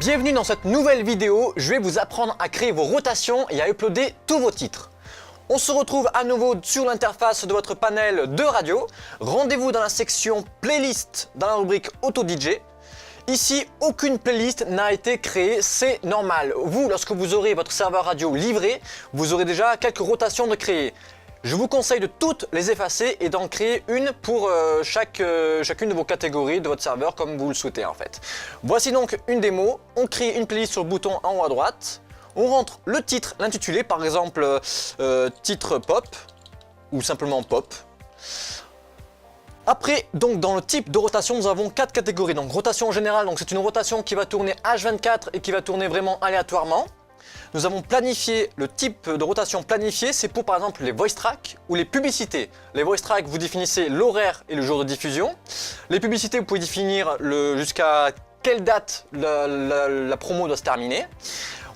Bienvenue dans cette nouvelle vidéo, je vais vous apprendre à créer vos rotations et à uploader tous vos titres. On se retrouve à nouveau sur l'interface de votre panel de radio. Rendez-vous dans la section playlist dans la rubrique Auto DJ. Ici, aucune playlist n'a été créée, c'est normal. Vous, lorsque vous aurez votre serveur radio livré, vous aurez déjà quelques rotations de créer. Je vous conseille de toutes les effacer et d'en créer une pour chacune de vos catégories de votre serveur comme vous le souhaitez en fait. Voici donc une démo, on crée une playlist sur le bouton en haut à droite, on rentre le titre, l'intitulé, par exemple titre pop ou simplement pop. Après, donc dans le type de rotation, nous avons 4 catégories. Donc rotation générale, donc c'est une rotation qui va tourner H24 et qui va tourner vraiment aléatoirement. Nous avons planifié le type de rotation planifiée, c'est pour par exemple les voice tracks ou les publicités. Les voice tracks, vous définissez l'horaire et le jour de diffusion. Les publicités, vous pouvez définir jusqu'à quelle date la promo doit se terminer.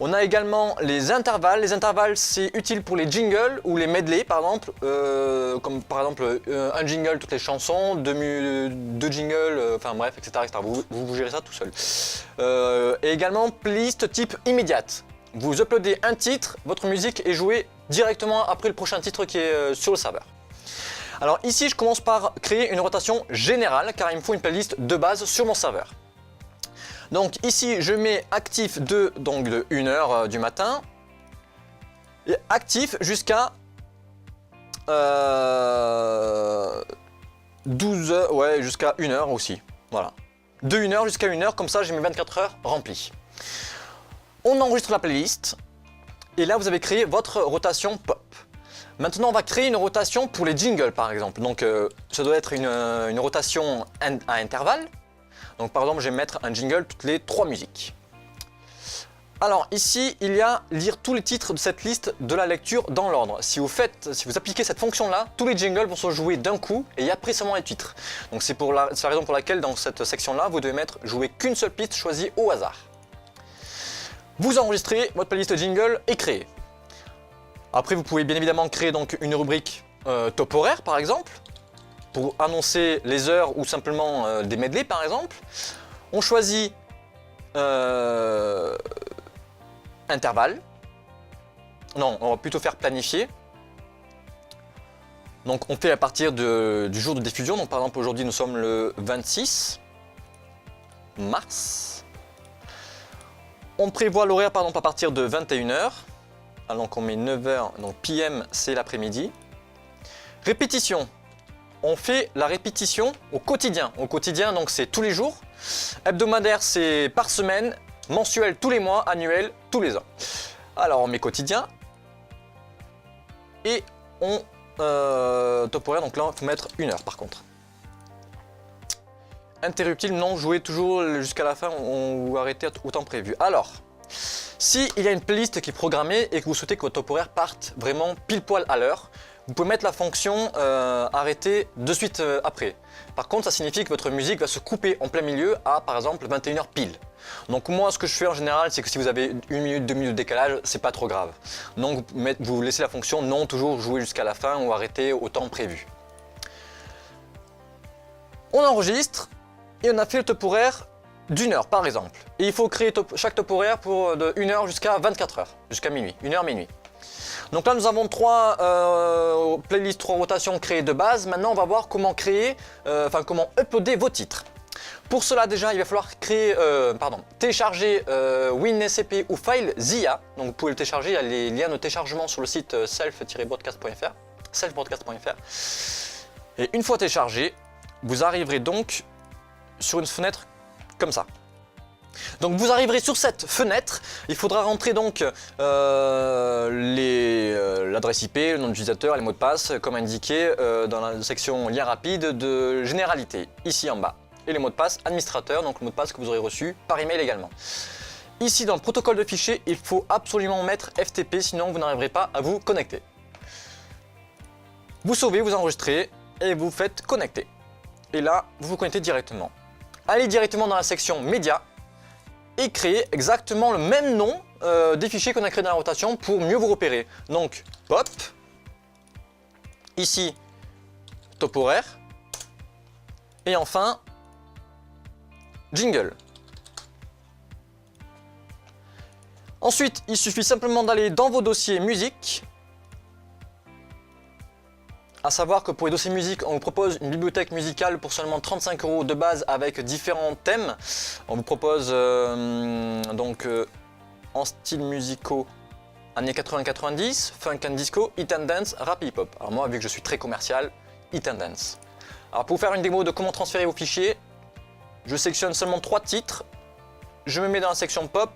On a également les intervalles. Les intervalles, c'est utile pour les jingles ou les medley par exemple. Comme par exemple un jingle, toutes les chansons, deux jingles, enfin bref, etc. Vous gérez ça tout seul. Et également playlist type immédiate. Vous uploadez un titre, votre musique est jouée directement après le prochain titre qui est sur le serveur. Alors ici, je commence par créer une rotation générale car il me faut une playlist de base sur mon serveur. Donc ici, je mets actif de 1h du matin et actif jusqu'à 12h, ouais, jusqu'à 1h aussi. Voilà. De 1h jusqu'à 1h, comme ça j'ai mes 24 heures remplies. On enregistre la playlist et là vous avez créé votre rotation pop. Maintenant on va créer une rotation pour les jingles par exemple. Donc ça doit être une rotation à intervalles. Donc par exemple je vais mettre un jingle toutes les 3 musiques. Alors ici il y a lire tous les titres de cette liste de la lecture dans l'ordre. Si vous appliquez cette fonction là, tous les jingles vont se jouer d'un coup et après seulement les titres. Donc c'est la raison pour laquelle dans cette section là vous devez mettre jouer qu'une seule piste choisie au hasard. Vous enregistrez votre playlist jingle et créez. Après vous pouvez bien évidemment créer donc une rubrique top horaire par exemple, pour annoncer les heures ou simplement des medley par exemple. On choisit intervalle. Non, on va plutôt faire planifier. Donc on fait à partir du jour de diffusion. Donc par exemple aujourd'hui nous sommes le 26 mars. On prévoit l'horaire par exemple à partir de 21h. Donc on met 9h, donc PM c'est l'après-midi. Répétition. On fait la répétition au quotidien. Au quotidien donc c'est tous les jours. Hebdomadaire c'est par semaine. Mensuel tous les mois. Annuel tous les ans. Alors on met quotidien. Et on top horaire, donc là il faut mettre 1h par contre. Interruptible, non, jouez toujours jusqu'à la fin ou arrêtez au temps prévu. Alors, si il y a une playlist qui est programmée et que vous souhaitez que votre top horaire parte vraiment pile poil à l'heure, vous pouvez mettre la fonction arrêter de suite après. Par contre, ça signifie que votre musique va se couper en plein milieu à par exemple 21h pile. Donc moi, ce que je fais en général, c'est que si vous avez 1 minute, 2 minutes de décalage, c'est pas trop grave. Donc vous laissez la fonction non toujours jouer jusqu'à la fin ou arrêter au temps prévu. On enregistre. Et on a fait le top horaire d'1 heure par exemple. Et il faut créer chaque top horaire pour de 1 heure jusqu'à 24 heures, jusqu'à minuit, 1h minuit. Donc là nous avons 3 playlists, 3 rotations créées de base. Maintenant on va voir comment créer, comment uploader vos titres. Pour cela déjà il va falloir télécharger WinSCP ou File ZIA. Donc vous pouvez le télécharger, il y a les liens de téléchargement sur le site self-broadcast.fr. Et une fois téléchargé, vous arriverez donc sur une fenêtre comme ça. Donc vous arriverez sur cette fenêtre, il faudra rentrer donc l'adresse IP, le nom d'utilisateur, les mots de passe comme indiqué dans la section lien rapide de généralité, ici en bas. Et les mots de passe administrateur, donc le mot de passe que vous aurez reçu par email également. Ici dans le protocole de fichiers, il faut absolument mettre FTP, sinon vous n'arriverez pas à vous connecter. Vous sauvez, vous enregistrez et vous faites connecter. Et là, vous vous connectez directement. Allez directement dans la section médias et créez exactement le même nom des fichiers qu'on a créés dans la rotation pour mieux vous repérer. Donc pop, ici top horaire et enfin jingle. Ensuite, il suffit simplement d'aller dans vos dossiers musique. À savoir que pour les dossiers musique, on vous propose une bibliothèque musicale pour seulement 35 € de base avec différents thèmes. On vous propose en styles musicaux années 80-90, funk and disco, hit and dance, rap et hip hop. Alors moi, vu que je suis très commercial, hit and dance. Alors pour vous faire une démo de comment transférer vos fichiers, je sélectionne seulement 3 titres, je me mets dans la section pop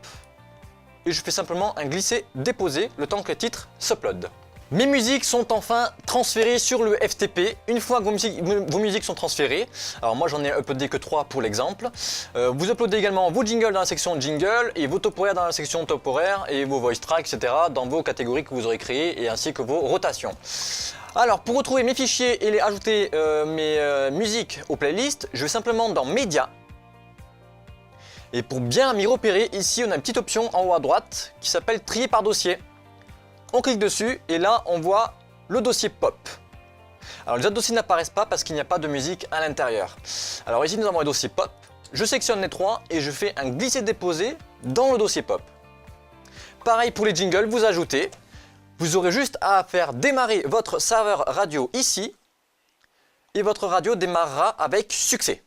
et je fais simplement un glisser-déposer le temps que les titres s'uploadent. Mes musiques sont enfin transférées sur le FTP. Une fois que vos musiques sont transférées, alors moi j'en ai uploadé que 3 pour l'exemple, vous uploadez également vos jingles dans la section jingle et vos top horaires dans la section top horaire et vos voice tracks, etc. dans vos catégories que vous aurez créées et ainsi que vos rotations. Alors pour retrouver mes fichiers et les ajouter mes musiques aux playlists, je vais simplement dans Médias. Et pour bien m'y repérer, ici on a une petite option en haut à droite qui s'appelle Trier par dossier. On clique dessus et là on voit le dossier pop. Alors les autres dossiers n'apparaissent pas parce qu'il n'y a pas de musique à l'intérieur. Alors ici nous avons le dossier pop, je sélectionne les 3 et je fais un glisser-déposer dans le dossier pop. Pareil pour les jingles, vous ajoutez, vous aurez juste à faire démarrer votre serveur radio ici et votre radio démarrera avec succès.